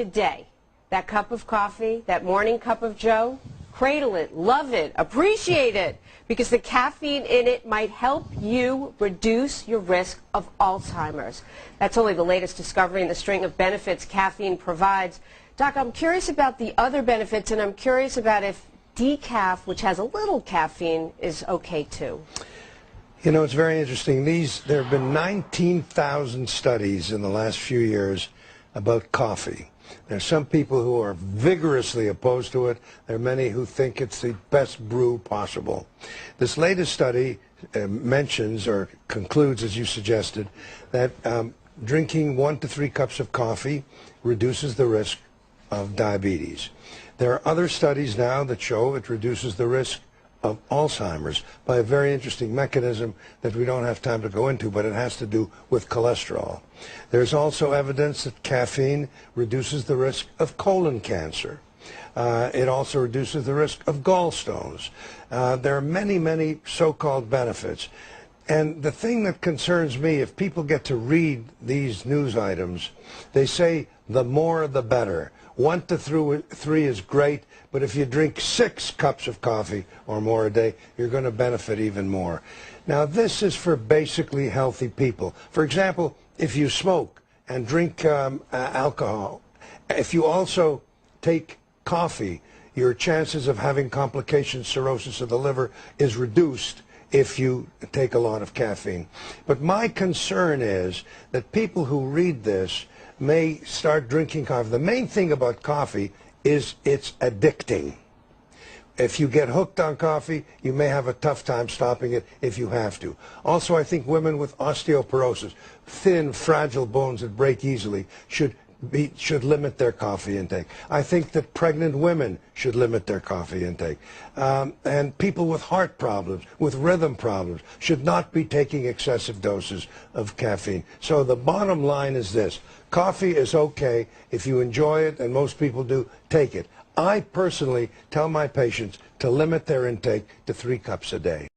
today, that cup of coffee, that morning cup of joe, cradle it, love it, appreciate it, because the caffeine in it might help you reduce your risk of Alzheimer's. That's only the latest discovery in the string of benefits caffeine provides. Doc, I'm curious about the other benefits, and I'm curious about if decaf, which has a little caffeine, is okay too. You know, it's very interesting. There have been 19,000 studies in the last few years about coffee. There are some people who are vigorously opposed to it. There are many who think it's the best brew possible. This latest study mentions or concludes, as you suggested, that drinking 1 to 3 cups of coffee reduces the risk of diabetes. There are other studies now that show it reduces the risk of Alzheimer's by a very interesting mechanism that we don't have time to go into, but it has to do with cholesterol. There's also evidence that caffeine reduces the risk of colon cancer. It also reduces the risk of gallstones. There are many, many so-called benefits. And the thing that concerns me, if people get to read these news items, they say the more the better. 1 to 3 is great, but if you drink 6 cups of coffee or more a day, you're going to benefit even more. Now, this is for basically healthy people. For example, if you smoke and drink alcohol, if you also take coffee, your chances of having complications, cirrhosis of the liver, is reduced if you take a lot of caffeine. But my concern is that people who read this may start drinking coffee. The main thing about coffee is it's addicting. If you get hooked on coffee, you may have a tough time stopping it if you have to. Also, I think women with osteoporosis, thin, fragile bones that break easily, should limit their coffee intake. I think that pregnant women should limit their coffee intake. And people with heart problems, with rhythm problems, should not be taking excessive doses of caffeine. So the bottom line is this. Coffee is okay. If you enjoy it, and most people do, take it. I personally tell my patients to limit their intake to 3 cups a day.